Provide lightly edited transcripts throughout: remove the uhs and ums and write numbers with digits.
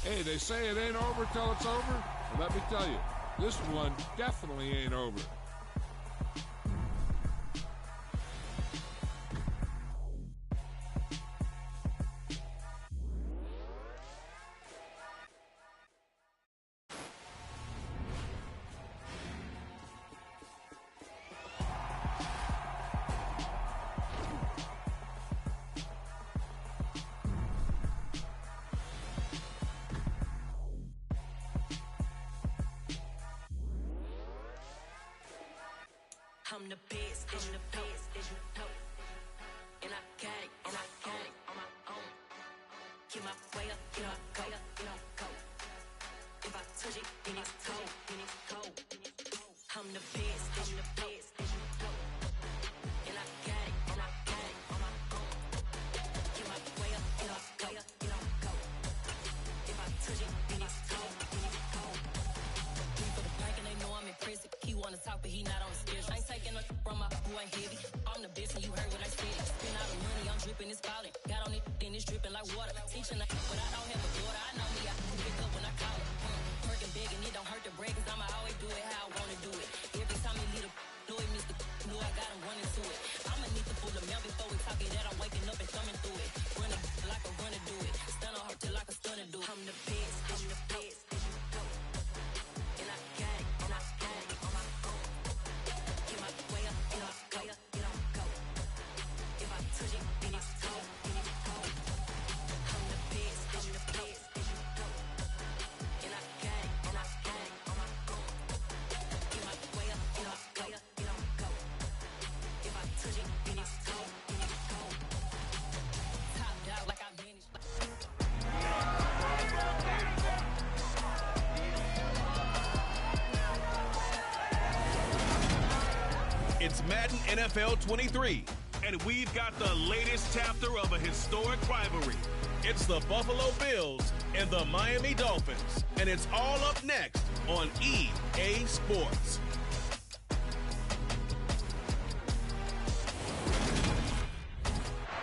Hey, they say it ain't over till it's over. Well, let me tell you, this one definitely ain't over. I'm the best, as you know, and I got it, on my own. Get my way up, get my go. If I touch it, then it's cold. I'm the best, as you know, and I got it, on my own. Get my way up, get my go. If I touch it, then it's cold. Three for the bank and they know I'm impressive. He wanna talk, but he not on the schedule. I ain't taking a from my boy heavy. I'm the best and you heard what I said. Spend all the money, I'm dripping, it's falling. Got on it, then it's dripping like water. Teaching like, but I don't have a daughter. I know me, I can pick up when I call it. Working big and it don't hurt to break, cause I'ma always do it how I wanna do it. Every time he lead a know it, Mr. Know I got him running to it. I'ma need to pull the mail before we talk it that I'm waking up and thumbing through it. Running like a runner do it. Stun on her till like a stunner do it. I'm the best, I'm the best, as you know. And I got it, on my own. Get my way up, get my go. If I touch it, then it's cold. I'm the best, as you know. And I got it, on my own. Get my way up, get my go. If I touch it, then it's cold. Top dog like I managed. It's Madden NFL 23, and we've got the latest chapter of a historic rivalry. It's the Buffalo Bills and the Miami Dolphins, and it's all up next on EA Sports.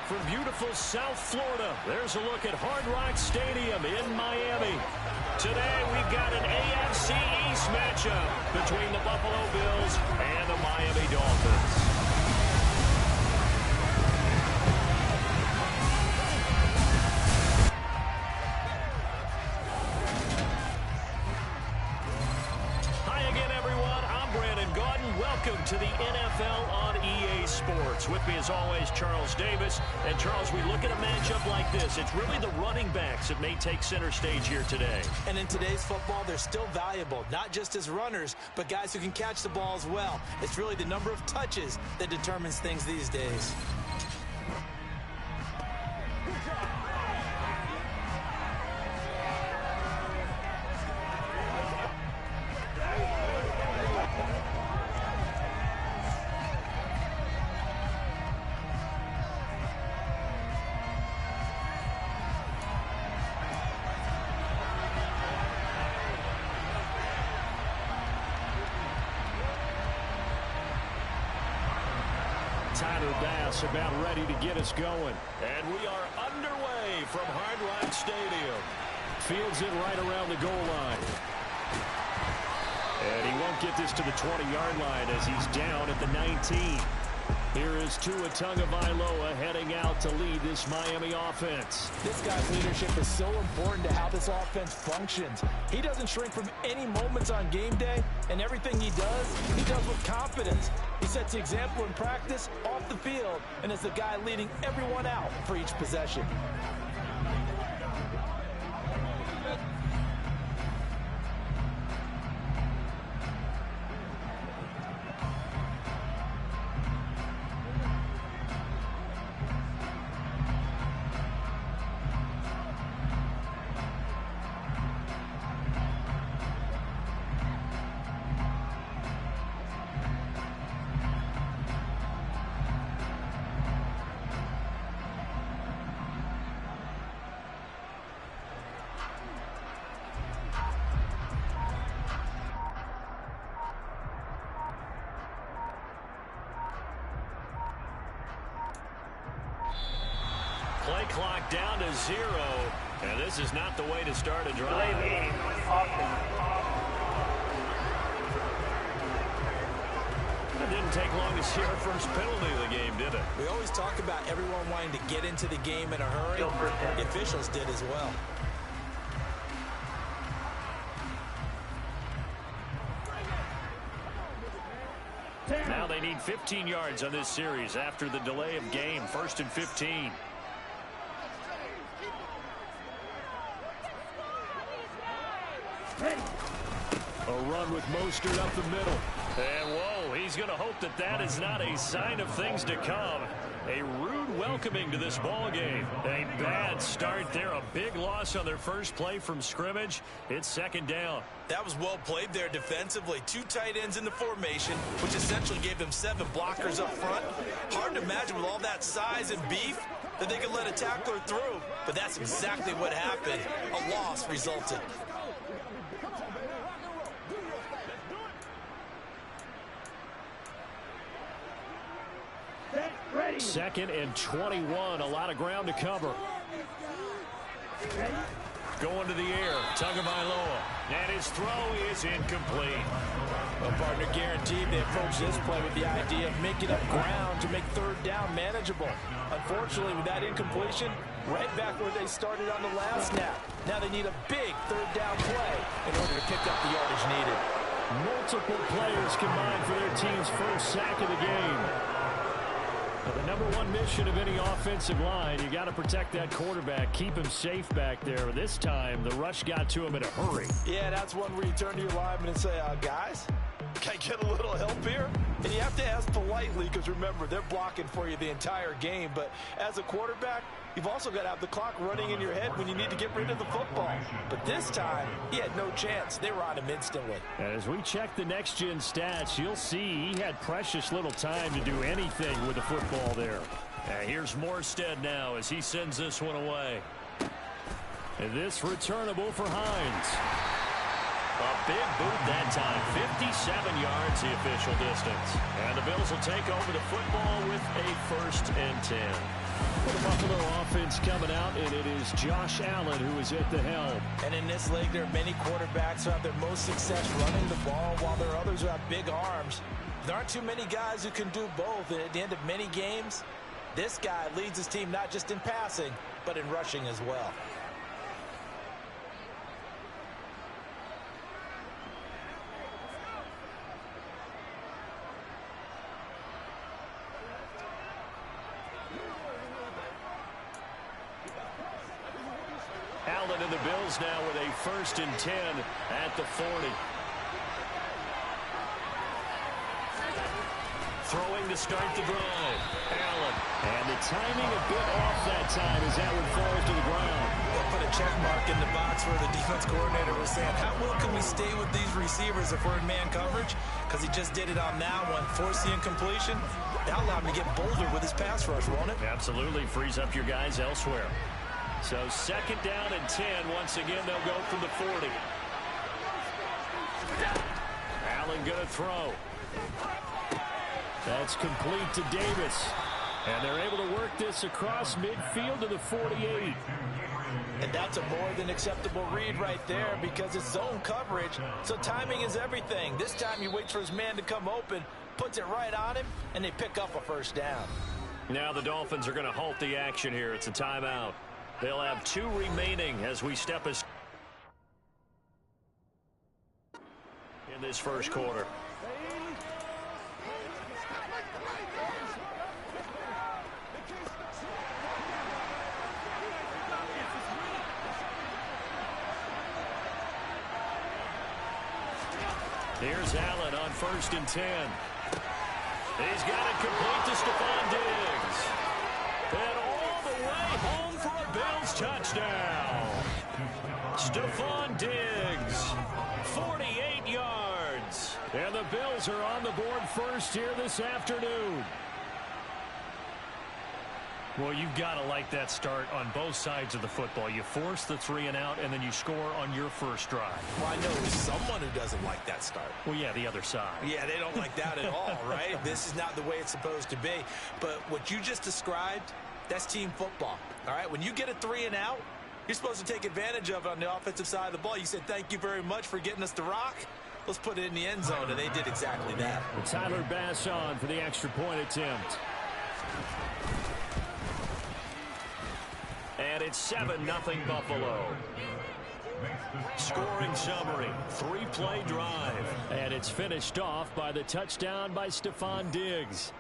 From beautiful South Florida, there's a look at Hard Rock Stadium in Miami. Today, we've got an AFC East matchup between the Buffalo Bills and the Miami Dolphins. Welcome to the NFL on EA Sports. With me, as always, Charles Davis. And, Charles, we look at a matchup like this. It's really the running backs that may take center stage here today. And in today's football, they're still valuable, not just as runners, but guys who can catch the ball as well. It's really the number of touches that determines things these days. Tyler Bass about ready to get us going. And we are underway from Hard Rock Stadium. Fields it right around the goal line. And he won't get this to the 20-yard line as he's down at the 19. Here is Tua Tagovailoa heading out to lead this Miami offense. This guy's leadership is so important to how this offense functions. He doesn't shrink from any moments on game day, and everything he does with confidence. He sets the example in practice, off the field, and is the guy leading everyone out for each possession. Play clock down to 0. And this is not the way to start a drive. It didn't take long to see our first penalty of the game, did it? We always talk about everyone wanting to get into the game in a hurry. The officials did as well. Now they need 15 yards on this series after the delay of game. 1st and 15. A run with Mostert up the middle. And whoa, he's going to hope that that is not a sign of things to come. A rude welcoming to this ball game. A bad start there. A big loss on their first play from scrimmage. It's 2nd down. That was well played there defensively. 2 tight ends in the formation, which essentially gave them 7 blockers up front. Hard to imagine with all that size and beef that they could let a tackler through. But that's exactly what happened. A loss resulted. 2nd and 21. A lot of ground to cover. Going to the air. Tagovailoa. And his throw is incomplete. Well, partner, guaranteed they approach this play with the idea of making up ground to make 3rd down manageable. Unfortunately, with that incompletion, right back where they started on the last snap. Now they need a big 3rd down play in order to pick up the yardage needed. Multiple players combined for their team's first sack of the game. The number one mission of any offensive line, you got to protect that quarterback, keep him safe back there. This time, the rush got to him in a hurry. Yeah, that's one where you turn to your lineman and say, guys, can I get a little help here? And you have to ask politely because, remember, they're blocking for you the entire game. But as a quarterback, you've also got to have the clock running in your head when you need to get rid of the football. But this time, he had no chance. They were on him instantly. And as we check the next-gen stats, you'll see he had precious little time to do anything with the football there. And here's Morstead now as he sends this one away. And this returnable for Hines. A big boot that time. 57 yards the official distance. And the Bills will take over the football with a 1st and 10. For the Buffalo offense coming out, and it is Josh Allen who is at the helm. And in this league, there are many quarterbacks who have their most success running the ball, while there are others who have big arms. There aren't too many guys who can do both. And at the end of many games, this guy leads his team not just in passing, but in rushing as well. Allen and the Bills now with a 1st and 10 at the 40. Throwing to start the drive. Allen. And the timing a bit off that time as that one falls to the ground. They'll put a check mark in the box where the defense coordinator was saying, how well can we stay with these receivers if we're in man coverage? Because he just did it on that one. Force the incompletion. That'll allow him to get bolder with his pass rush, won't it? Absolutely. Frees up your guys elsewhere. So 2nd down and 10. Once again, they'll go from the 40. Allen going to throw. That's complete to Davis. And they're able to work this across midfield to the 48. And that's a more than acceptable read right there because it's zone coverage. So timing is everything. This time he waits for his man to come open, puts it right on him, and they pick up a 1st down. Now the Dolphins are going to halt the action here. It's a timeout. They'll have 2 remaining as we step in this first quarter. Here's Allen on 1st and 10. He's got it complete to Stephon Diggs. And all the way home for a Bills touchdown. Stephon Diggs, 48 yards. And the Bills are on the board first here this afternoon. Well, you've got to like that start on both sides of the football. You force the 3 and out, and then you score on your first drive. Well, I know someone who doesn't like that start. Well, yeah, the other side. Yeah, they don't like that at all, right? This is not the way it's supposed to be. But what you just described, that's team football, all right? When you get a 3 and out, You're supposed to take advantage of it on the offensive side of the ball. You said, thank you very much for getting us the rock. Let's put it in the end zone, and they did exactly that. Tyler Bass on for the extra point attempt. And it's 7-0 Buffalo. Scoring summary, 3-play drive. And it's finished off by the touchdown by Stephon Diggs.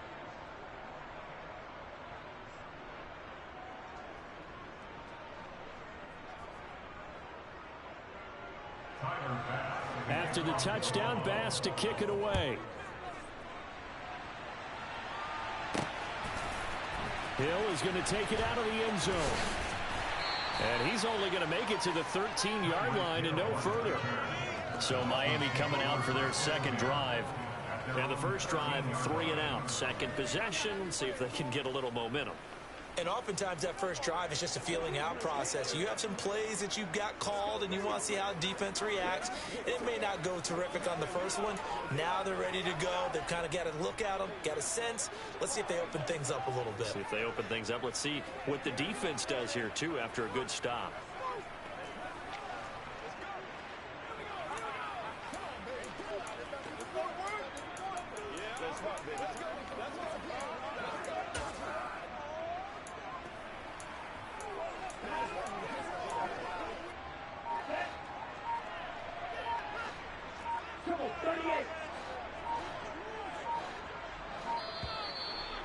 After the touchdown, Bass to kick it away. Hill is going to take it out of the end zone. And he's only going to make it to the 13-yard line and no further. So Miami coming out for their second drive. And the first drive, 3 and out. Second possession, see if they can get a little momentum. And oftentimes that first drive is just a feeling out process. You have some plays that you've got called and you want to see how defense reacts. It may not go terrific on the first one. Now they're ready to go. They've kind of got to look at them, got a sense. Let's see if they open things up a little bit. See if they open things up. Let's see what the defense does here, too, after a good stop.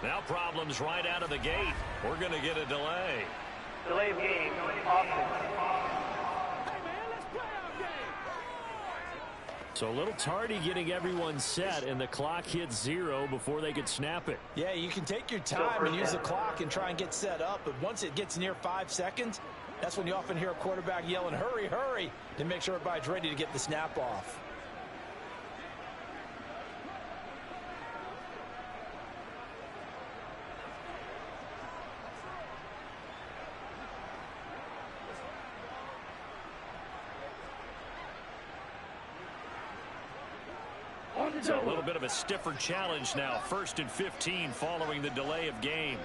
Now problems right out of the gate. We're going to get a delay. Delay of game. So a little tardy getting everyone set, and the clock hits 0 before they could snap it. Yeah, you can take your time and use the clock and try and get set up, but once it gets near 5 seconds, that's when you often hear a quarterback yelling, hurry, hurry, to make sure everybody's ready to get the snap off. So a little bit of a stiffer challenge now. 1st and 15 following the delay of game.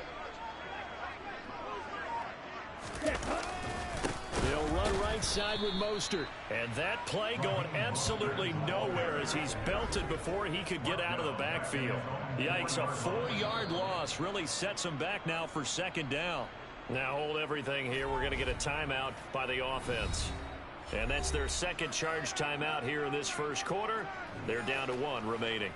They'll run right side with Mostert. And that play going absolutely nowhere as he's belted before he could get out of the backfield. Yikes, a 4-yard loss really sets him back now for 2nd down. Now hold everything here. We're going to get a timeout by the offense. And that's their second charge timeout here in this first quarter. They're down to 1 remaining.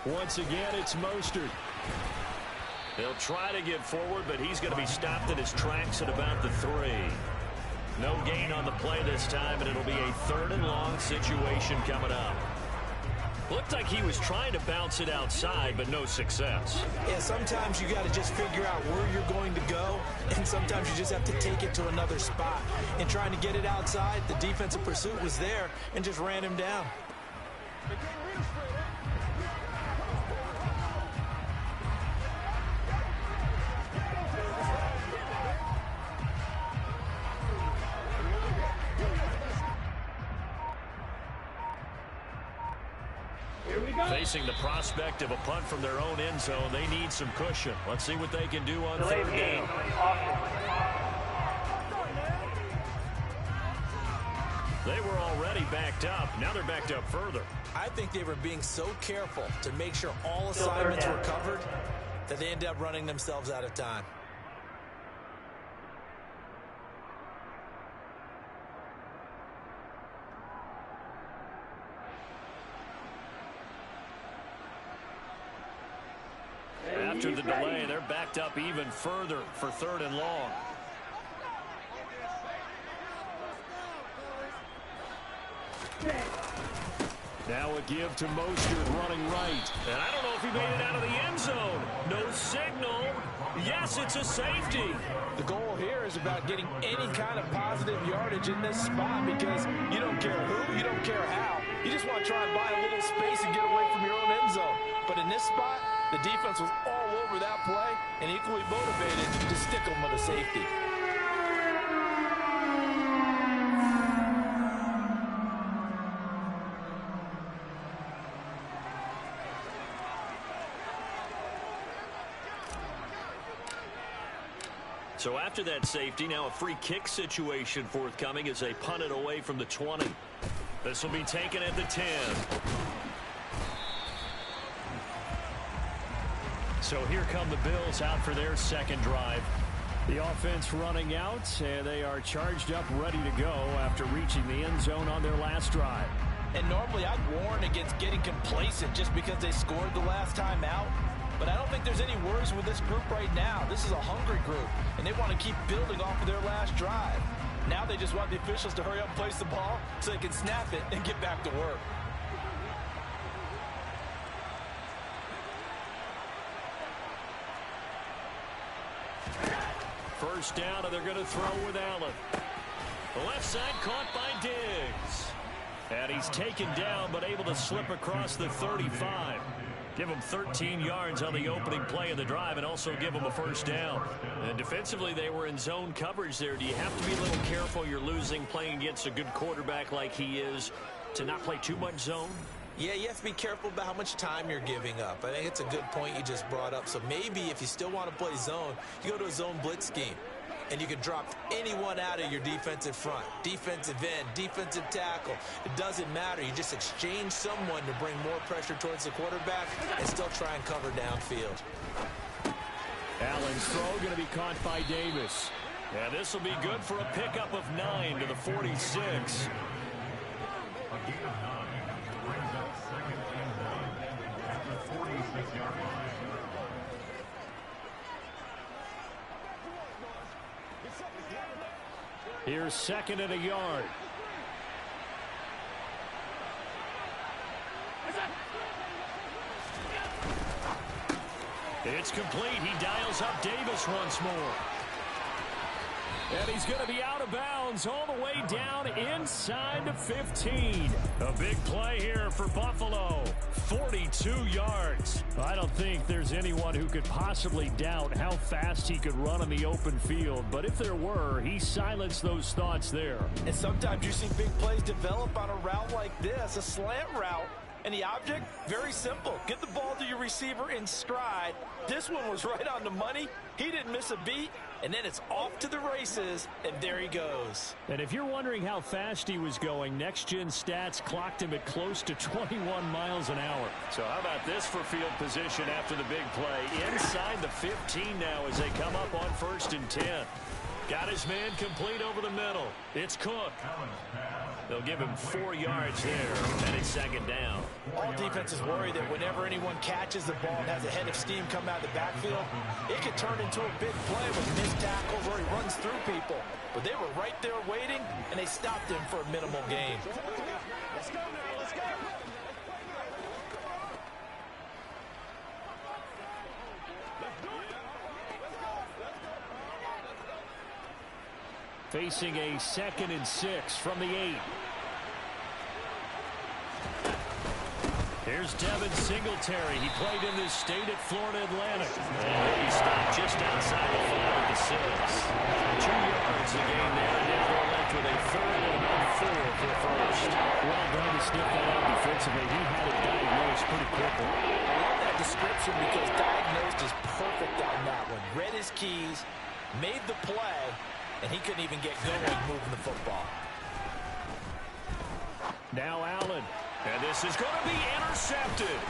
Once again, it's Mostert. They'll try to get forward, but he's going to be stopped in his tracks at about the 3. No gain on the play this time, and it'll be a 3rd and long situation coming up. Looked like he was trying to bounce it outside, but no success. Yeah, sometimes you got to just figure out where you're going to go, and sometimes you just have to take it to another spot. And trying to get it outside, the defensive pursuit was there and just ran him down. Facing the prospect of a punt from their own end zone, they need some cushion. Let's see what they can do on 3rd down. They were already backed up. Now they're backed up further. I think they were being so careful to make sure all assignments were covered that they ended up running themselves out of time. After the delay, they're backed up even further for 3rd and long. Now a give to Mostert running right. And I don't know if he made it out of the end zone. No signal. Yes, it's a safety. The goal here is about getting any kind of positive yardage in this spot because you don't care who, you don't care how. You just want to try and buy a little space and get away from your own end zone. But in this spot, the defense was all over that play and equally motivated to stick them with a safety. So after that safety, now a free kick situation forthcoming as they punt it away from the 20. This will be taken at the 10. So here come the Bills out for their second drive. The offense running out, and they are charged up, ready to go after reaching the end zone on their last drive. And normally I'd warn against getting complacent just because they scored the last time out. But I don't think there's any worries with this group right now. This is a hungry group, and they want to keep building off of their last drive. Now they just want the officials to hurry up and place the ball so they can snap it and get back to work. First down, and they're going to throw with Allen. The left side caught by Diggs. And he's taken down, but able to slip across the 35. Give him 13 yards on the opening play of the drive and also give him a first down. And defensively, they were in zone coverage there. Do you have to be a little careful? You're losing playing against a good quarterback like he is to not play too much zone? Yeah, you have to be careful about how much time you're giving up. I think it's a good point you just brought up. So maybe if you still want to play zone, you go to a zone blitz scheme. And you can drop anyone out of your defensive front, defensive end, defensive tackle. It doesn't matter. You just exchange someone to bring more pressure towards the quarterback and still try and cover downfield. Allen's throw going to be caught by Davis. And this will be good for a pickup of 9 to the 46. Here's second and a yard. It's complete. He dials up Davis once more. And he's going to be out of bounds all the way down inside the 15. A big play here for Buffalo. 42 yards. I don't think there's anyone who could possibly doubt how fast he could run on the open field. But if there were, he silenced those thoughts there. And sometimes you see big plays develop on a route like this, a slant route. And the object, very simple. Get the ball to your receiver in stride. This one was right on the money. He didn't miss a beat. And then it's off to the races, and there he goes. And if you're wondering how fast he was going, next-gen stats clocked him at close to 21 miles an hour. So how about this for field position after the big play? Inside the 15 now as they come up on 1st and 10. Got his man complete over the middle. It's Cook. They'll give him 4 yards there, and it's second down. All defenses worry that whenever anyone catches the ball and has a head of steam come out of the backfield, it could turn into a big play with missed tackles where he runs through people. But they were right there waiting, and they stopped him for a minimal gain. Let's go now, let's go. Facing a 2nd and 6 from the 8. Here's Devin Singletary. He played in this state at Florida Atlantic. And he stopped just outside the 5 at the 6. 2 yards a gain there. And now they're left with a 3rd and about 4 for the first. Well done to sniff that out defensively. He had it diagnosed pretty quickly. I love that description because diagnosed is perfect on that one. Read his keys, made the play, and he couldn't even get going moving the football. Now Allen. And this is going to be intercepted.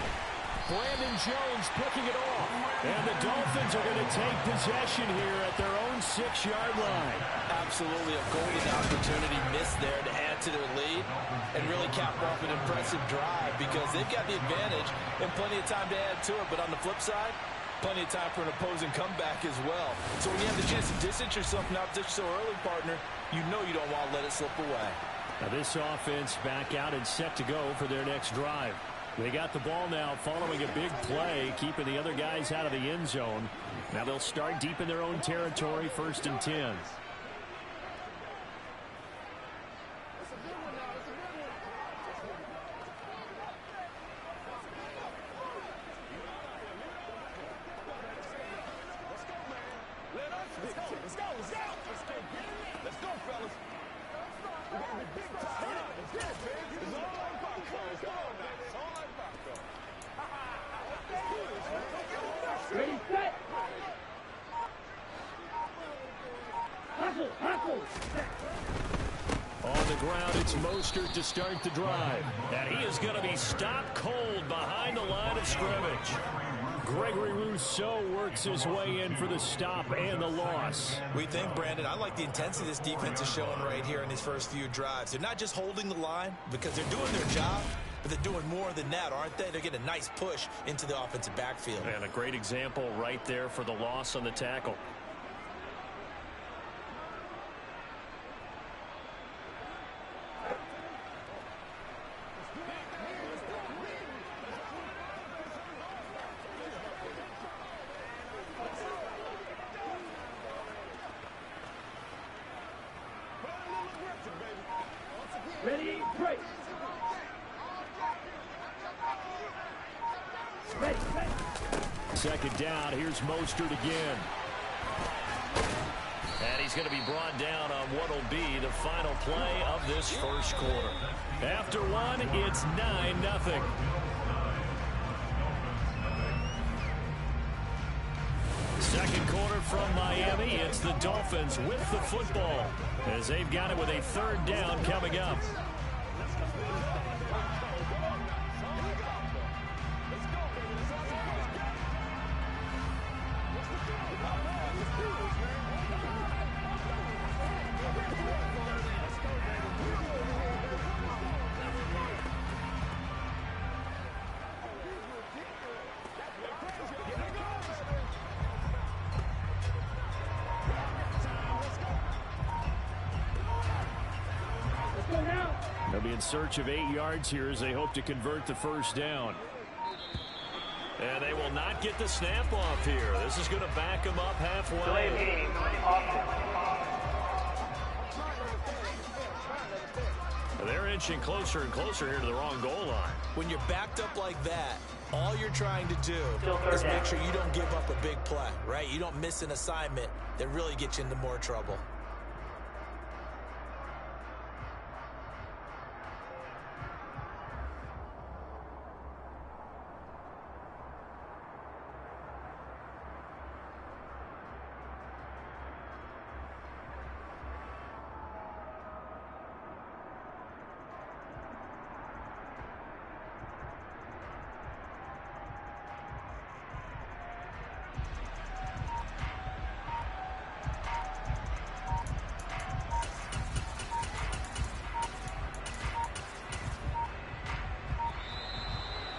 Brandon Jones picking it off. And the Dolphins are going to take possession here at their own 6-yard line. Absolutely a golden opportunity missed there to add to their lead and really cap off an impressive drive because they've got the advantage and plenty of time to add to it. But on the flip side, plenty of time for an opposing comeback as well. So when you have the chance to distance yourself from opposition so early, partner, you know you don't want to let it slip away. Now this offense back out and set to go for their next drive. They got the ball now following a big play, keeping the other guys out of the end zone. Now they'll start deep in their own territory, 1st and 10. On the ground, it's Mostert to start the drive. And he is going to be stopped cold behind the line of scrimmage. Gregory Rousseau works his way in for the stop and the loss. We think, Brandon, I like the intensity this defense is showing right here in these first few drives. They're not just holding the line because they're doing their job, but they're doing more than that, aren't they? They're getting a nice push into the offensive backfield. And a great example right there for the loss on the tackle. Ready, break. Ready, ready. Second down, here's Mostert again. And he's going to be brought down on what will be the final play of this first quarter. After one, it's 9-0. Second quarter from Miami. It's the Dolphins with the football as they've got it with a 3rd down coming up. They'll be in search of 8 yards here as they hope to convert the first down. And they will not get the snap off here. This is going to back them up halfway. They're inching closer and closer here to the wrong goal line. When you're backed up like that, all you're trying to do is make sure you don't give up a big play, right? You don't miss an assignment that really gets you into more trouble.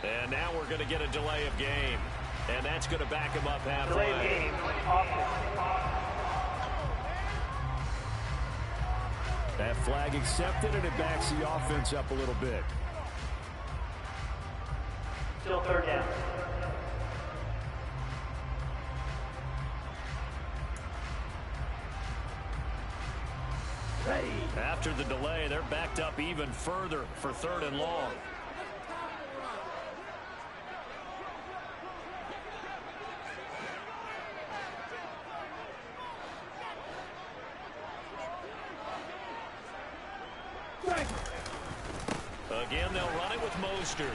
And now we're going to get a delay of game. And that's going to back him up halfway. That flag accepted, and it backs the offense up a little bit. Still 3rd down. Ready. After the delay, they're backed up even further for 3rd and long. Again, they'll run it with Mostert.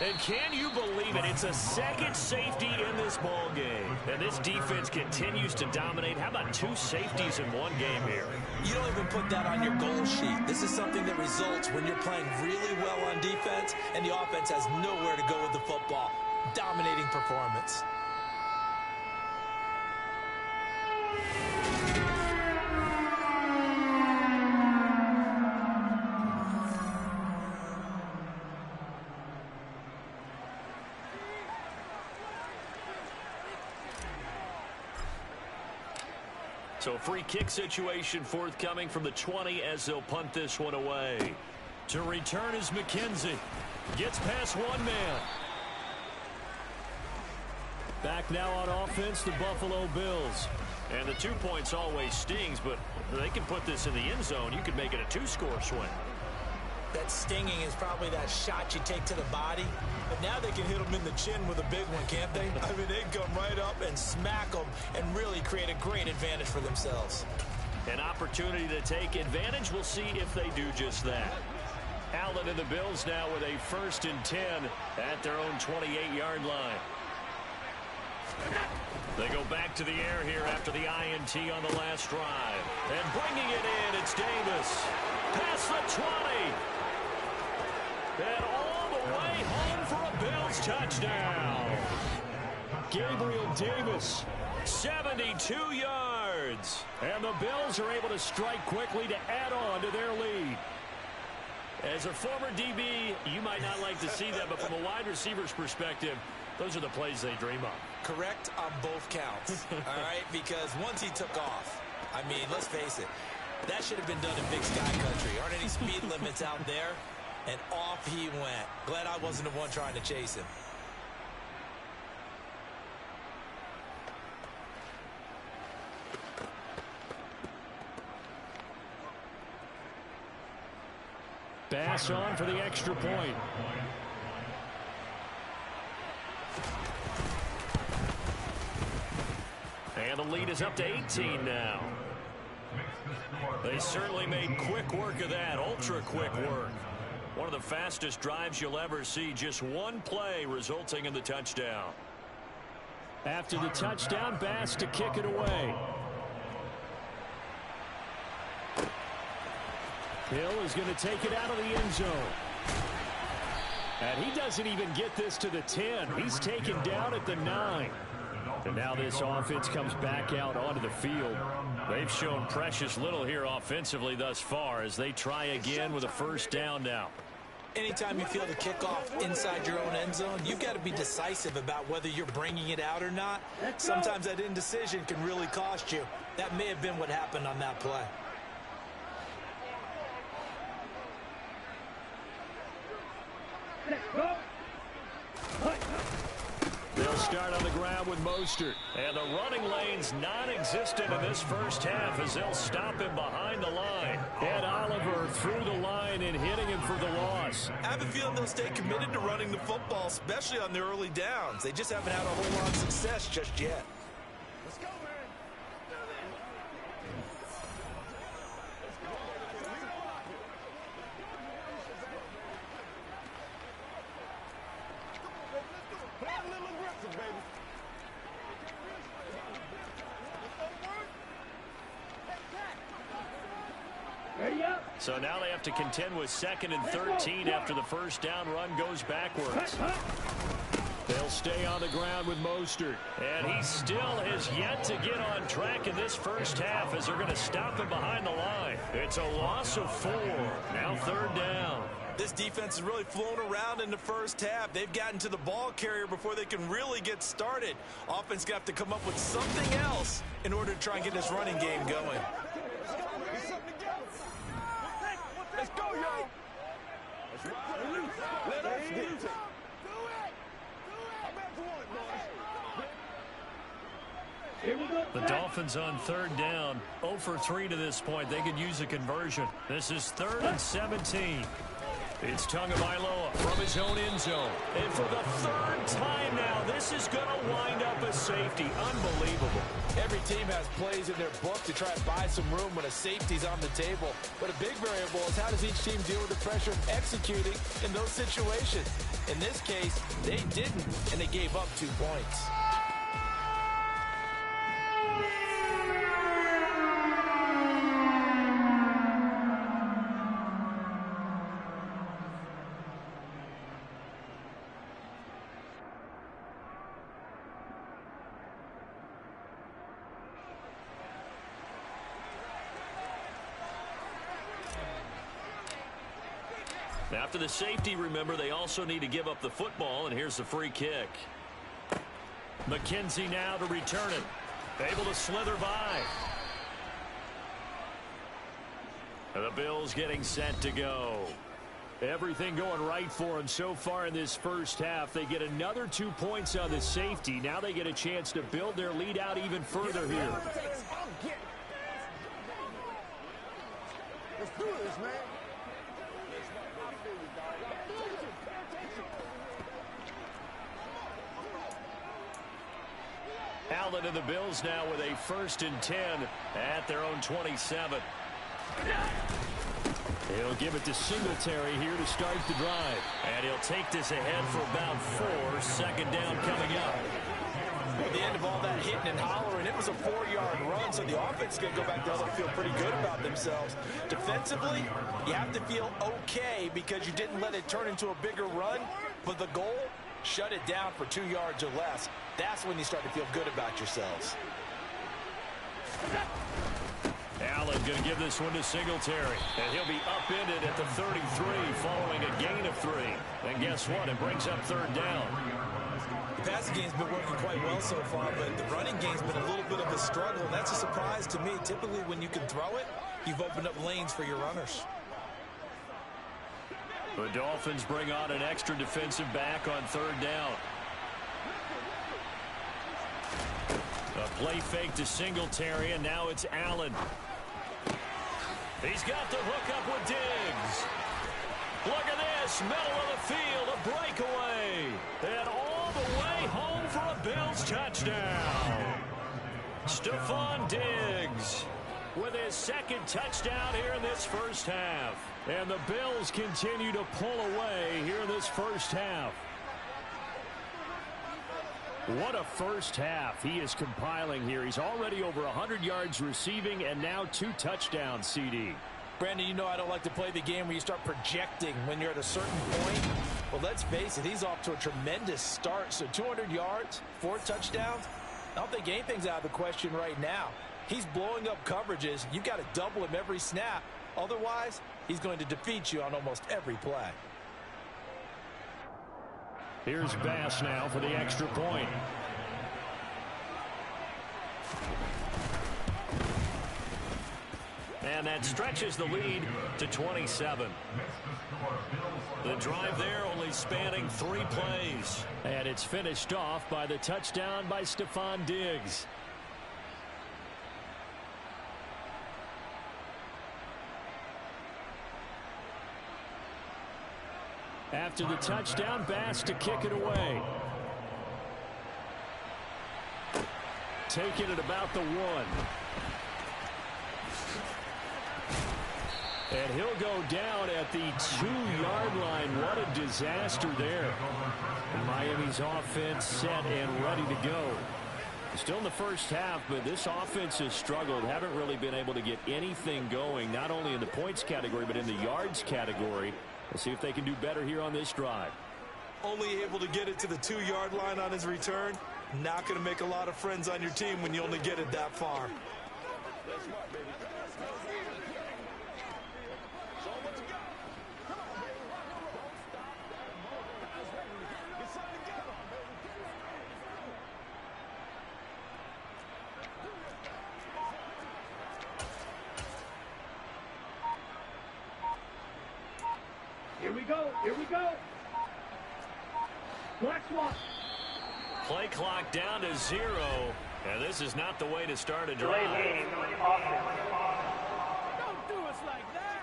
And can you believe it? It's a second safety in this ball game. And this defense continues to dominate. How about 2 safeties in one game here? You don't even put that on your goal sheet. This is something that results when you're playing really well on defense and the offense has nowhere to go with the football. Dominating performance. So free kick situation forthcoming from the 20 as they'll punt this one away. To return is McKenzie. Gets past one man. Back now on offense, the Buffalo Bills. And the 2 points always stings, but they can put this in the end zone. You could make it a 2-score swing. That stinging is probably that shot you take to the body. But now they can hit them in the chin with a big one, can't they? I mean, they can come right up and smack them and really create a great advantage for themselves. An opportunity to take advantage. We'll see if they do just that. Allen and the Bills now with a 1st and 10 at their own 28-yard line. They go back to the air here after the INT on the last drive. And bringing it in, it's Davis. Past the 20. And all the way home for a Bills touchdown. Gabriel Davis, 72 yards. And the Bills are able to strike quickly to add on to their lead. As a former DB, you might not like to see that, but from a wide receiver's perspective, those are the plays they dream of. Correct on both counts, all right? Because once he took off, I mean, let's face it, that should have been done in Big Sky Country. Aren't any speed limits out there? And off he went. Glad I wasn't the one trying to chase him. Bass on for the extra point. And the lead is up to 18 now. They certainly made quick work of that, ultra quick work. One of the fastest drives you'll ever see, just one play resulting in the touchdown. After the touchdown, Bass to kick it away. Hill is going to take it out of the end zone. And he doesn't even get this to the 10. He's taken down at the 9. And now this offense comes back out onto the field. They've shown precious little here offensively thus far as they try again with a 1st down now. Anytime you feel the kickoff inside your own end zone, you've got to be decisive about whether you're bringing it out or not. Sometimes that indecision can really cost you. That may have been what happened on that play. They'll start on the ground with Mostert. And the running lane's non-existent in this first half as they'll stop him behind the line. Ed Oliver through the line and hitting him for the loss. I have a feeling they'll stay committed to running the football, especially on their early downs. They just haven't had a whole lot of success just yet. Let's go, man. So now they have to contend with 2nd and 13 after the 1st down run goes backwards. They'll stay on the ground with Mostert. And he still has yet to get on track in this first half as they're going to stop him behind the line. It's a loss of 4. Now 3rd down. This defense has really flown around in the first half. They've gotten to the ball carrier before they can really get started. Offense got to come up with something else in order to try and get this running game going. Let's go, yo. Let us get it. The Dolphins on 3rd down, 0 for 3 to this point. They could use a conversion. This is 3rd and 17. It's Tagovailoa from his own end zone. And for the 3rd time now, this is going to wind up a safety. Unbelievable. Every team has plays in their book to try and buy some room when a safety's on the table. But a big variable is how does each team deal with the pressure of executing in those situations. In this case, they didn't, and they gave up 2 points. After the safety, remember, they also need to give up the football, and here's the free kick. McKenzie now to return it. Able to slither by. And the Bills getting set to go. Everything going right for them so far in this first half. They get another 2 points on the safety. Now they get a chance to build their lead out even further here. Let's do this, man. Allen and the Bills now with a 1st and 10 at their own 27. He'll give it to Singletary here to start the drive. And he'll take this ahead for about 4. 2nd down coming up. At the end of all that hitting and hollering, it was a 4-yard run, so the offense is going to go back there and feel pretty good about themselves. Defensively, you have to feel okay because you didn't let it turn into a bigger run, but the goal, shut it down for 2 yards or less. That's when you start to feel good about yourselves. Allen going to give this one to Singletary. And he'll be upended at the 33 following a gain of 3. And guess what? It brings up 3rd down. The passing game's been working quite well so far, but the running game's been a little bit of a struggle, and that's a surprise to me. Typically, when you can throw it, you've opened up lanes for your runners. The Dolphins bring on an extra defensive back on 3rd down. A play fake to Singletary, and now it's Allen. He's got the hook up with Diggs. Look at this, middle of the field, a breakaway. And all the way home for a Bills touchdown. Stephon Diggs with his 2nd touchdown here in this first half. And the Bills continue to pull away here in this first half. What a first half he is compiling here. He's already over 100 yards receiving and now 2 touchdowns, CD. Brandon, you know I don't like to play the game where you start projecting when you're at a certain point. Well, let's face it, he's off to a tremendous start. So 200 yards, 4 touchdowns. I don't think anything's out of the question right now. He's blowing up coverages. You've got to double him every snap. Otherwise, he's going to defeat you on almost every play. Here's Bass now for the extra point. And that stretches the lead to 27. The drive there only spanning 3 plays. And it's finished off by the touchdown by Stephon Diggs. After the touchdown, Bass to kick it away. Taking it about the 1. And he'll go down at the 2-yard line. What a disaster there. And Miami's offense set and ready to go. Still in the first half, but this offense has struggled. Haven't really been able to get anything going, not only in the points category, but in the yards category. We'll see if they can do better here on this drive. Only able to get it to the 2-yard line on his return. Not going to make a lot of friends on your team when you only get it that far. Here we go. Here we go. Next one. Play clock down to 0. And this is not the way to start a drive. Don't do us like that.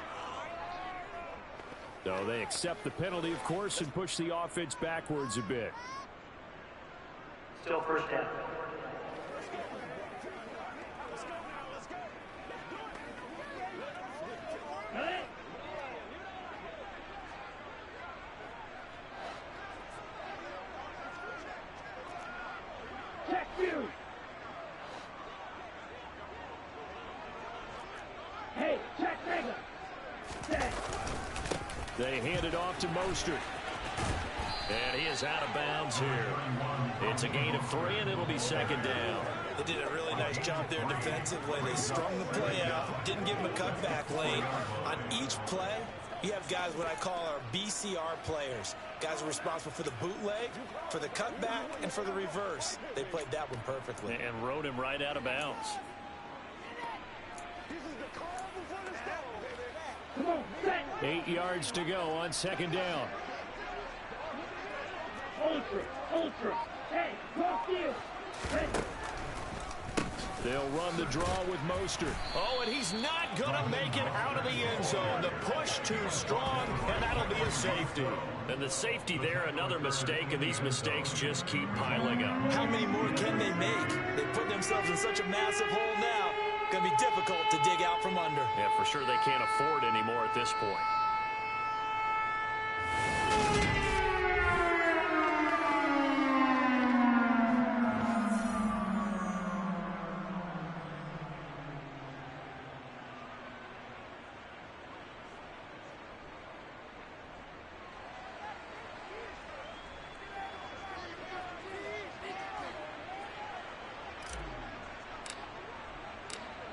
So they accept the penalty, of course, and push the offense backwards a bit. Still 1st down. They hand it off to Mostert. And he is out of bounds here. It's a gain of 3, and it'll be 2nd down. They did a really nice job there defensively. They strung the play out, didn't give him a cutback lane. On each play, you have guys what I call our BCR players. Guys are responsible for the bootleg, for the cutback, and for the reverse. They played that one perfectly. And rode him right out of bounds. Come on, set. 8 yards to go on second down. Ultra. Hey, cross field. Hey. They'll run the draw with Mostert. Oh, and he's not going to make it out of the end zone. The push too strong, and that'll be a safety. And the safety there, another mistake, and these mistakes just keep piling up. How many more can they make? They put themselves in such a massive hole now. Going to be difficult to dig out from under. Yeah, for sure they can't afford anymore at this point.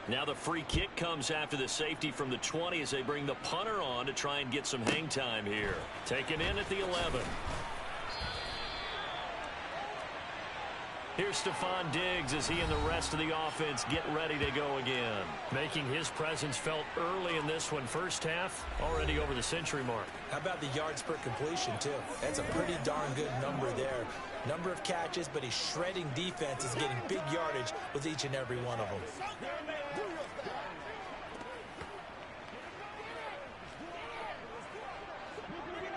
Now the free kick comes after the safety from the 20 as they bring the punter on to try and get some hang time here. Taken in at the 11. Here's Stephon Diggs as he and the rest of the offense get ready to go again. Making his presence felt early in this one. First half, already over the century mark. How about the yards per completion, too? That's a pretty darn good number there. Number of catches, but he's shredding defenses, getting big yardage with each and every one of them.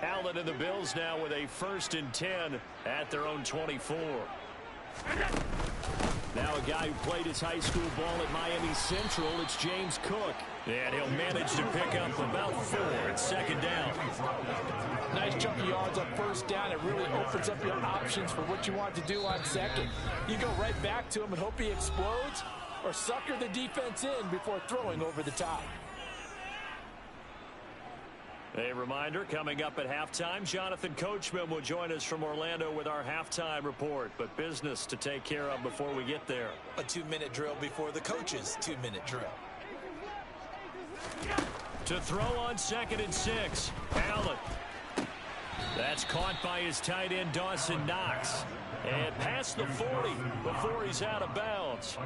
Allen and the Bills now with a 1st and 10 at their own 24. Now a guy who played his high school ball at Miami Central, it's James Cook. And he'll manage to pick up about 4 at second down. Nice chunk of yards on first down. It really opens up your options for what you want to do on second. You go right back to him and hope he explodes, or sucker the defense in before throwing over the top. A reminder, coming up at halftime, Jonathan Coachman will join us from Orlando with our halftime report. But business to take care of before we get there. A 2-minute drill before the coach's 2-minute drill. To throw on 2nd and 6. Allen. That's caught by his tight end, Dawson Knox. And past the 40 before he's out of bounds.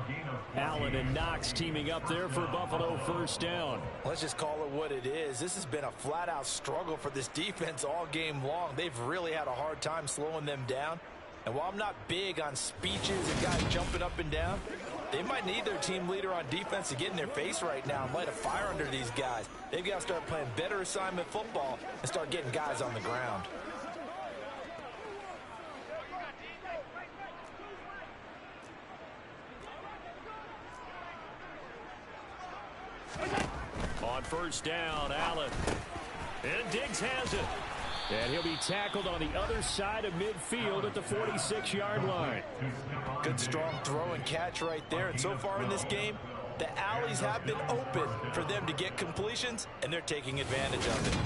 Allen and Knox teaming up there for Buffalo first down. Let's just call it what it is. This has been a flat-out struggle for this defense all game long. They've really had a hard time slowing them down. And while I'm not big on speeches and guys jumping up and down, they might need their team leader on defense to get in their face right now and light a fire under these guys. They've got to start playing better assignment football and start getting guys on the ground. On first down, Allen. And Diggs has it. And he'll be tackled on the other side of midfield at the 46-yard line. Good strong throw and catch right there. And so far in this game, the alleys have been open for them to get completions, and they're taking advantage of it.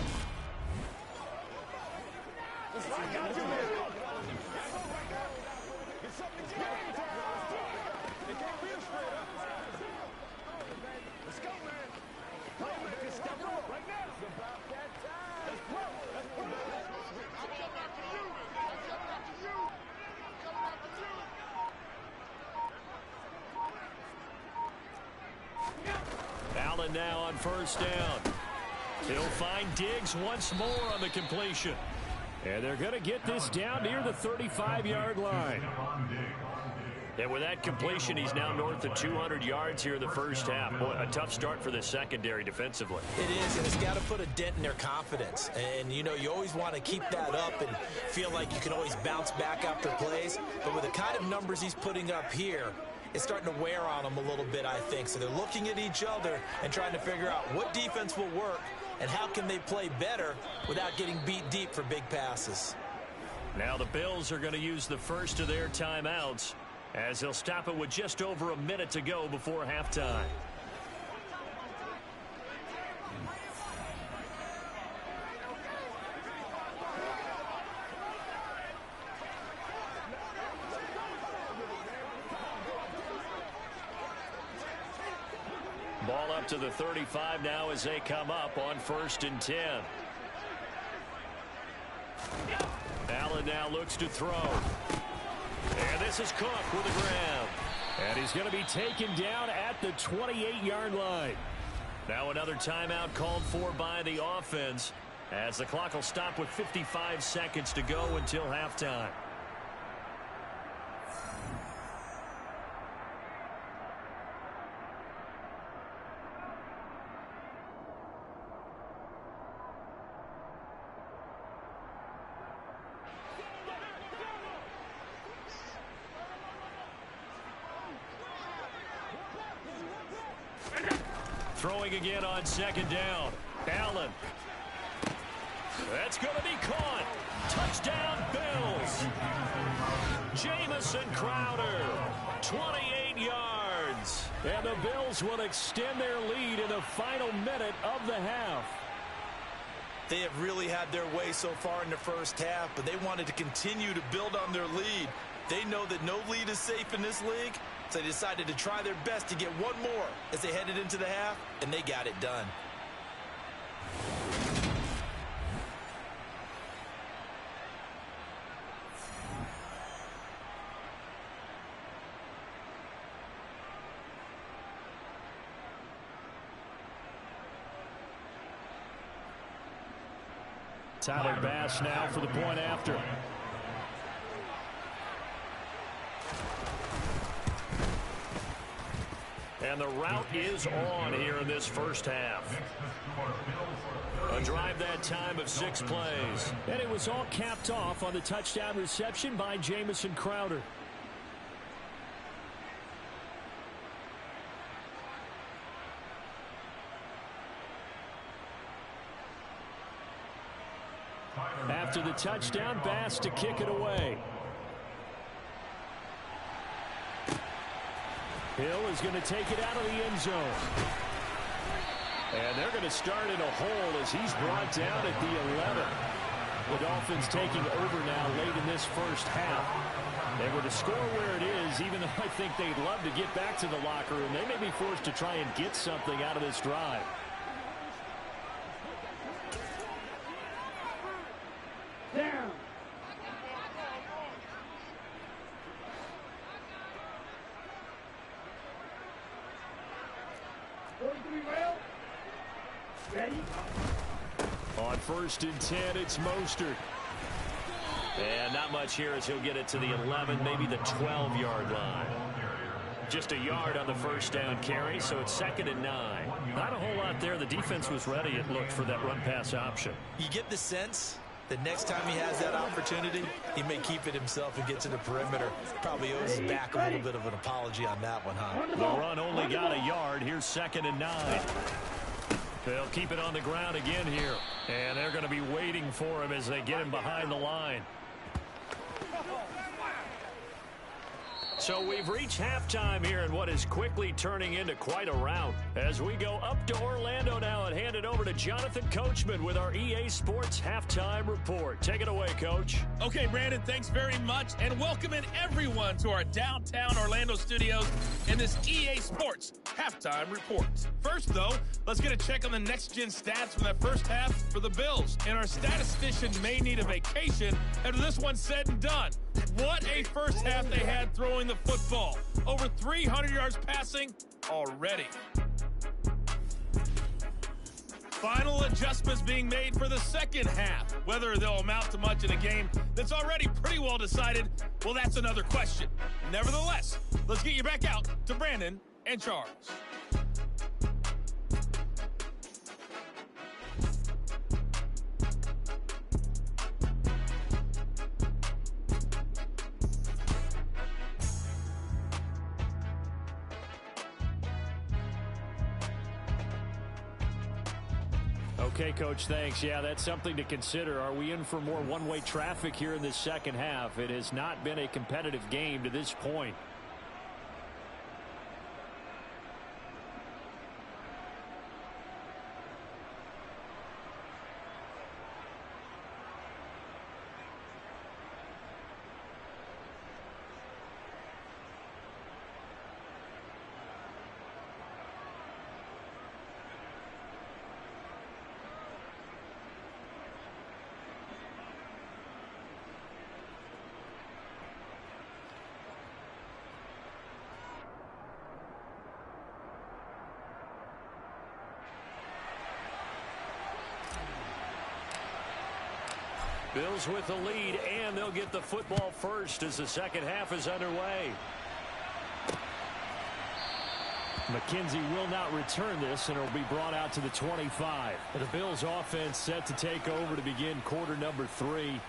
Allen now on first down. He'll find Diggs once more on the completion. And they're going to get this down near the 35-yard line. And with that completion, he's now north of 200 yards here in the first half. Boy, a tough start for the secondary defensively. It is, and it's got to put a dent in their confidence. And, you know, you always want to keep that up and feel like you can always bounce back after plays. But with the kind of numbers he's putting up here, it's starting to wear on them a little bit, I think. So they're looking at each other and trying to figure out what defense will work and how can they play better without getting beat deep for big passes. Now the Bills are going to use the first of their timeouts as they'll stop it with just over a minute to go before halftime. Ball up to the 35 now as they come up on 1st and 10. Allen now looks to throw. And this is Cook with a grab. And he's going to be taken down at the 28-yard line. Now another timeout called for by the offense, as the clock will stop with 55 seconds to go until halftime. Throwing again on second down. Allen. That's going to be caught. Touchdown, Bills. Jamison Crowder, 28 yards. And the Bills will extend their lead in the final minute of the half. They have really had their way so far in the first half, but they wanted to continue to build on their lead. They know that no lead is safe in this league, so they decided to try their best to get one more as they headed into the half, and they got it done. Tyler Bass now for the point after. And the route is on here in this first half. A drive that time of 6 plays. And it was all capped off on the touchdown reception by Jamison Crowder. After the touchdown, Bass to kick it away. Hill is going to take it out of the end zone. And they're going to start in a hole as he's brought down at the 11. The Dolphins taking over now late in this first half. And with the score where it is, even though I think they'd love to get back to the locker room, they may be forced to try and get something out of this drive. Down. Ready? On 1st and 10, it's Mostert. And not much here as he'll get it to the 11, maybe the 12-yard line. Just a yard on the first down carry, so it's 2nd and 9. Not a whole lot there. The defense was ready, it looked, for that run-pass option. You get the sense that next time he has that opportunity, he may keep it himself and get to the perimeter. Probably owes his back a little bit of an apology on that one, huh? The run only got a yard. Here's 2nd and 9. They'll keep it on the ground again here. And they're going to be waiting for him as they get him behind the line. So we've reached halftime here in what is quickly turning into quite a rout. As we go up to Orlando now and hand it over to Jonathan Coachman with our EA Sports Halftime Report. Take it away, Coach. Okay, Brandon, thanks very much. And welcoming everyone to our downtown Orlando studios in this EA Sports Halftime Report. First, though, let's get a check on the next-gen stats from that first half for the Bills. And our statistician may need a vacation after this one's said and done. What a first half they had throwing the football. Over 300 yards passing already. Final adjustments being made for the second half. Whether they'll amount to much in a game that's already pretty well decided, well, that's another question. Nevertheless, let's get you back out to Brandon and Charles. Okay, Coach, thanks. Yeah, that's something to consider. Are we in for more one-way traffic here in the second half? It has not been a competitive game to this point. Bills with the lead, and they'll get the football first as the second half is underway. McKenzie will not return this, and it will be brought out to the 25. The Bills offense set to take over to begin quarter number 3.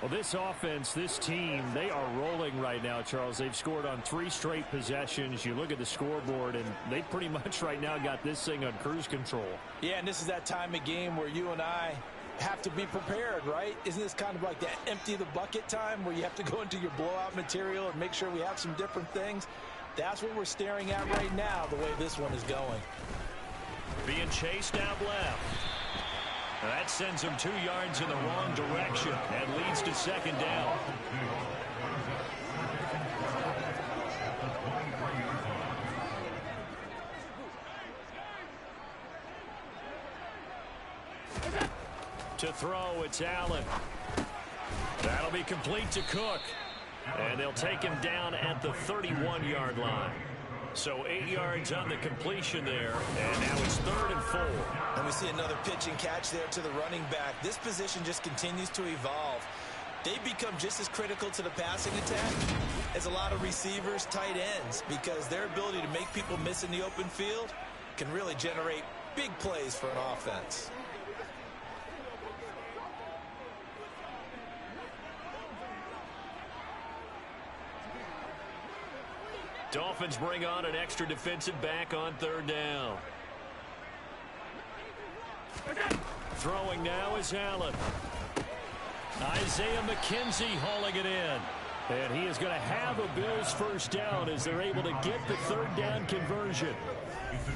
Well, this offense, this team, they are rolling right now, Charles. They've scored on 3 straight possessions. You look at the scoreboard, and they pretty much right now got this thing on cruise control. Yeah, and this is that time of game where you and I have to be prepared, right? Isn't this kind of like that empty the bucket time where you have to go into your blowout material and make sure we have some different things? That's what we're staring at right now, the way this one is going. Being chased out left. That sends him 2 yards in the wrong direction and leads to second down. To throw, it's Allen. That'll be complete to Cook. And they'll take him down at the 31-yard line. So 8 yards on the completion there, and now it's 3rd and 4. And we see another pitch and catch there to the running back. This position just continues to evolve. They become just as critical to the passing attack as a lot of receivers, tight ends, because their ability to make people miss in the open field can really generate big plays for an offense. Dolphins bring on an extra defensive back on 3rd down. Throwing now is Allen. Isaiah McKenzie hauling it in. And he is going to have a Bills first down as they're able to get the 3rd down conversion.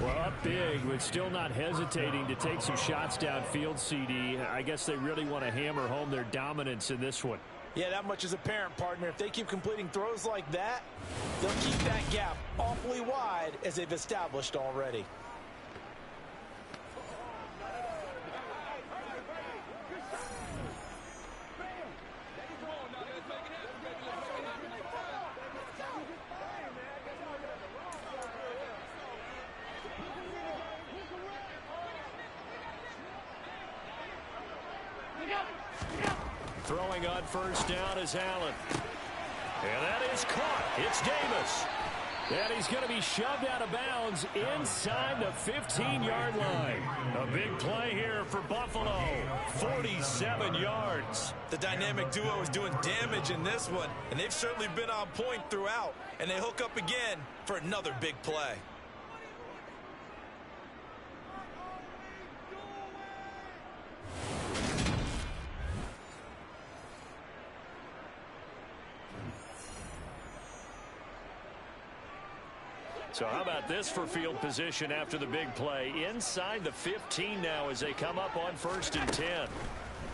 Well, up big, but still not hesitating to take some shots downfield, CD. I guess they really want to hammer home their dominance in this one. Yeah, that much is apparent, partner. If they keep completing throws like that, they'll keep that gap awfully wide as they've established already. Throwing on first down is Allen. And that is caught. It's Davis. And he's going to be shoved out of bounds inside the 15-yard line. A big play here for Buffalo. 47 yards. The dynamic duo is doing damage in this one, and they've certainly been on point throughout. And they hook up again for another big play. So how about this for field position after the big play? Inside the 15 now as they come up on 1st and 10.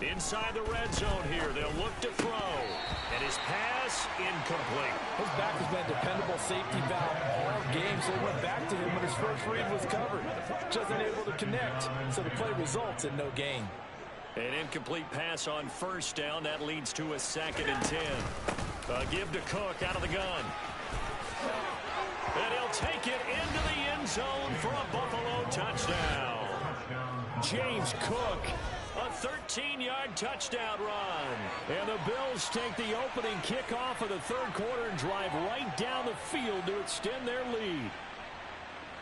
Inside the red zone here, they'll look to throw. And his pass incomplete. His back has been a dependable safety valve all game, so they went back to him when his first read was covered. Just unable to connect, so the play results in no gain. An incomplete pass on 1st down. That leads to a 2nd and 10. Give to Cook out of the gun. And he'll take it into the end zone for a Buffalo touchdown. James Cook, a 13-yard touchdown run. And the Bills take the opening kickoff of the 3rd quarter and drive right down the field to extend their lead.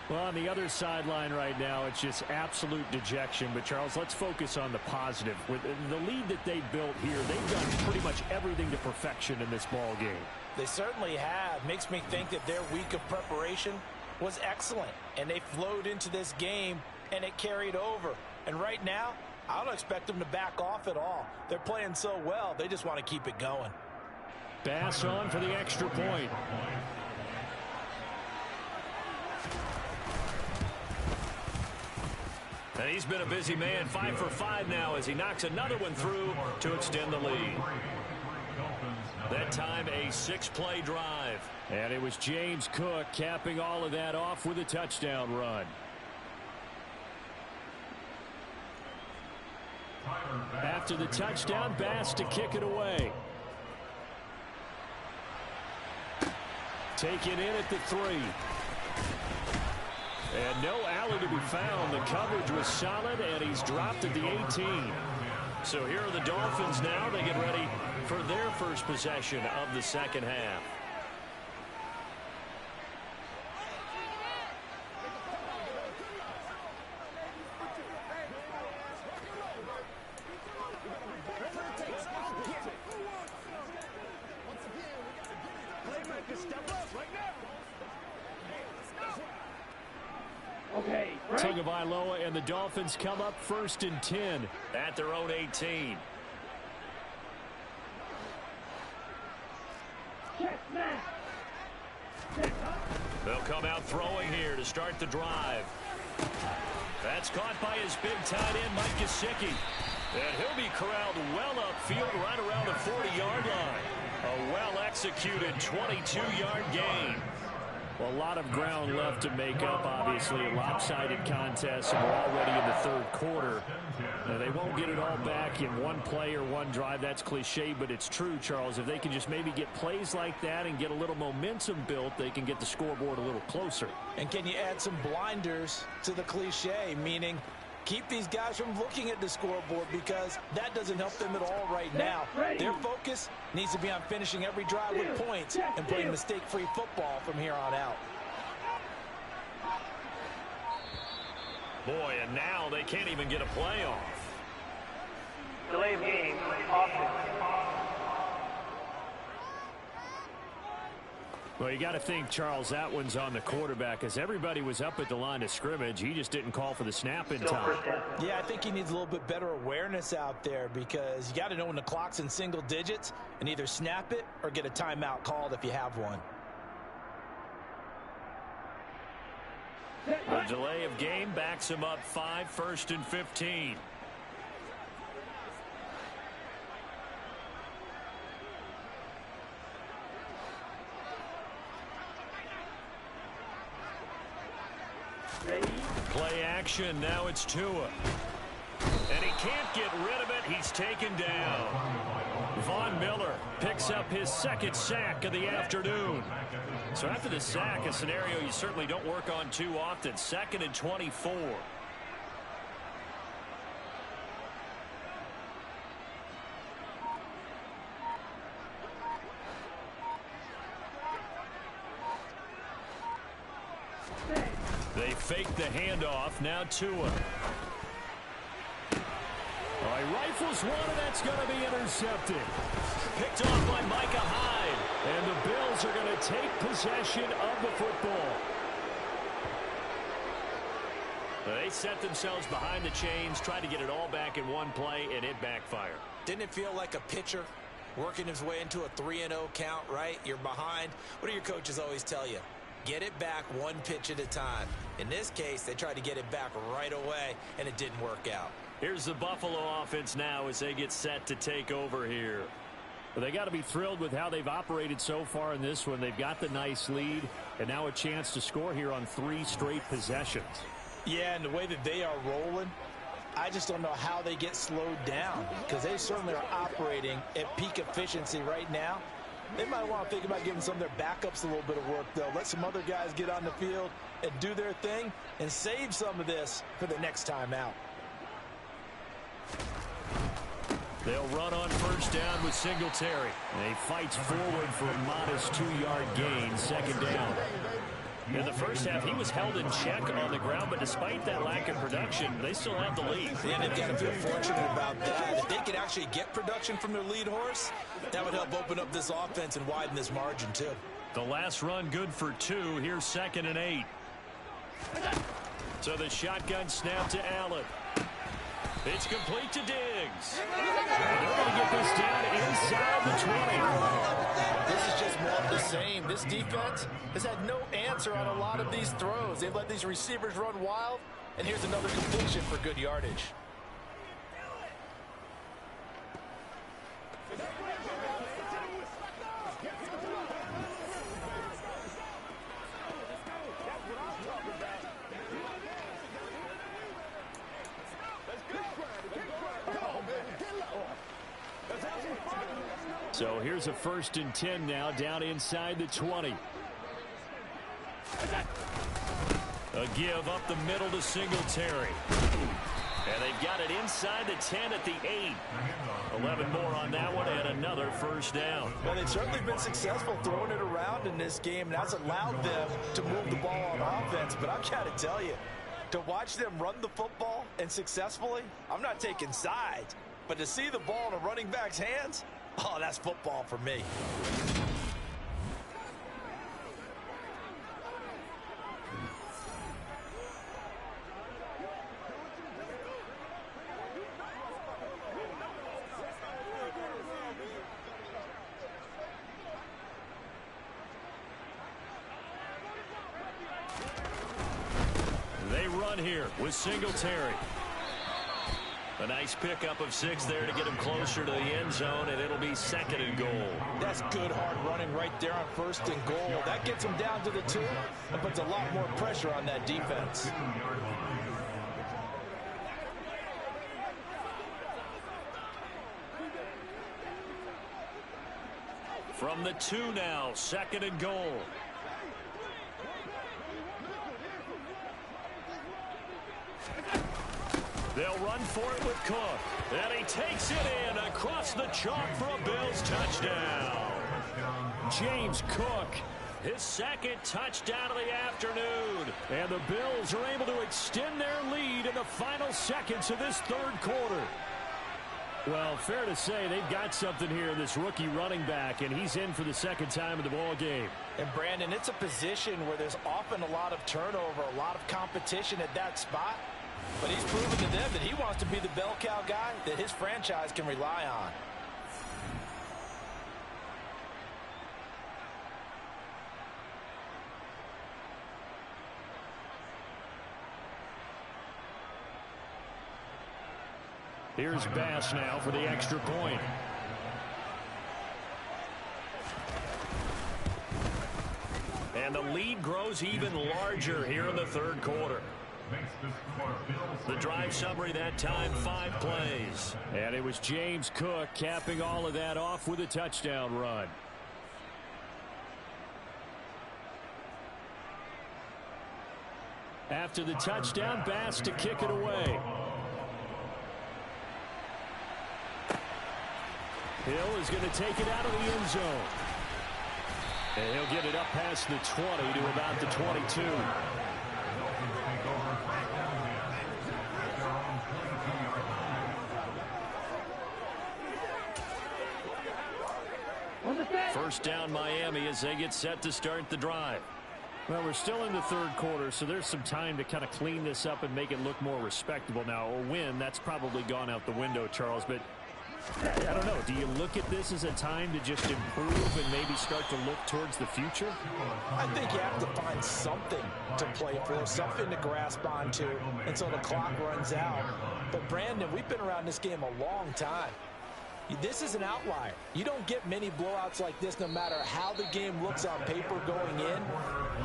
Well, on the other sideline right now, it's just absolute dejection. But, Charles, let's focus on the positive. With the lead that they built here, they've done pretty much everything to perfection in this ball game. They certainly have. Makes me think that their week of preparation was excellent. And they flowed into this game, and it carried over. And right now, I don't expect them to back off at all. They're playing so well, they just want to keep it going. Pass on for the extra point. And he's been a busy man, 5 for 5 now as he knocks another one through to extend the lead. That time a 6-play drive. And it was James Cook capping all of that off with a touchdown run. After the touchdown, Bass to kick it away. Take it in at the 3. And no Allen to be found. The coverage was solid, and he's dropped at the 18. So here are the Dolphins now. They get ready for their first possession of the second half. Tagovailoa and the Dolphins come up 1st and 10 at their own 18. They'll come out throwing here to start the drive. That's caught by his big tight end, Mike Gesicki. And he'll be corralled well upfield right around the 40-yard line. A well-executed 22-yard gain. Well, a lot of ground left to make up, obviously. A lopsided contest, and we're already in the third quarter. Now, they won't get it all back in one play or one drive. That's cliche, but it's true, Charles. If they can just maybe get plays like that and get a little momentum built, they can get the scoreboard a little closer. And can you add some blinders to the cliche, meaning keep these guys from looking at the scoreboard, because that doesn't help them at all right now. Their focus needs to be on finishing every drive with points and playing mistake-free football from here on out. Boy, and now they can't even get a play off. Delay of game, offense. Well, you got to think, Charles, that one's on the quarterback, as everybody was up at the line of scrimmage. He just didn't call for the snap in time. Yeah, I think he needs a little bit better awareness out there, because you got to know when the clock's in single digits and either snap it or get a timeout called if you have one. The delay of game backs him up 5, 1st and 15. Play action. Now it's Tua. And he can't get rid of it. He's taken down. Von Miller picks up his 2nd sack of the afternoon. So after the sack, a scenario you certainly don't work on too often. 2nd and 24. They fake the handoff. Now Tua. Oh, he rifles one, and that's going to be intercepted. Picked off by Micah Hyde. And the Bills are going to take possession of the football. They set themselves behind the chains, tried to get it all back in one play, and it backfired. Didn't it feel like a pitcher working his way into a 3-0 count, right? You're behind. What do your coaches always tell you? Get it back one pitch at a time. In this case, they tried to get it back right away, and it didn't work out. Here's the Buffalo offense now as they get set to take over here. Well, they got to be thrilled with how they've operated so far in this one. They've got the nice lead, and now a chance to score here on 3 straight possessions. Yeah, and the way that they are rolling, I just don't know how they get slowed down, because they certainly are operating at peak efficiency right now. They might want to think about giving some of their backups a little bit of work, though. Let some other guys get on the field and do their thing and save some of this for the next time out. They'll run on 1st down with Singletary. And he fights forward for a modest 2-yard gain, 2nd down. In the first half, he was held in check on the ground, but despite that lack of production, they still have the lead. And they've got to feel fortunate about that. If they could actually get production from their lead horse, that would help open up this offense and widen this margin, too. The last run good for 2. Here's 2nd and 8. So the shotgun snap to Allen. It's complete to Diggs. And they're going to get this down inside the 20. This is just more of the same. This defense has had no answer on a lot of these throws. They've let these receivers run wild, and here's another completion for good yardage. So here's a 1st and 10 now, down inside the 20. A give up the middle to Singletary. And they've got it inside the 10 at the 8. 11 more on that one and another first down. Well, they've certainly been successful throwing it around in this game, and that's allowed them to move the ball on offense. But I've got to tell you, to watch them run the football and successfully, I'm not taking sides, but to see the ball in a running back's hands, oh, that's football for me. They run here with Singletary. A nice pickup of 6 there to get him closer to the end zone, and it'll be 2nd and goal. That's good hard running right there on 1st and goal. That gets him down to the 2 and puts a lot more pressure on that defense. From the 2 now, 2nd and goal. They'll run for it with Cook. And he takes it in across the chalk for a Bills touchdown. James Cook, his 2nd touchdown of the afternoon. And the Bills are able to extend their lead in the final seconds of this 3rd quarter. Well, fair to say they've got something here in this rookie running back, and he's in for the 2nd time of the ball game. And, Brandon, it's a position where there's often a lot of turnover, a lot of competition at that spot. But he's proven to them that he wants to be the bell cow guy that his franchise can rely on. Here's Bass now for the extra point. And the lead grows even larger here in the 3rd quarter. The drive summary that time, 5 plays. And it was James Cook capping all of that off with a touchdown run. After the touchdown, Bass to kick it away. Hill is going to take it out of the end zone. And he'll get it up past the 20 to about the 22. First down Miami as they get set to start the drive. Well, we're still in the 3rd quarter, so there's some time to kind of clean this up and make it look more respectable. Now, a win, that's probably gone out the window, Charles, but I don't know. Do you look at this as a time to just improve and maybe start to look towards the future? I think you have to find something to play for, something to grasp onto until the clock runs out. But, Brandon, we've been around this game a long time. This is an outlier. You don't get many blowouts like this no matter how the game looks on paper going in.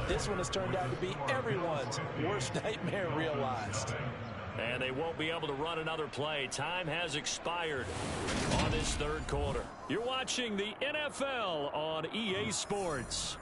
This one has turned out to be everyone's worst nightmare realized. And they won't be able to run another play. Time has expired on this 3rd quarter. You're watching the NFL on EA Sports.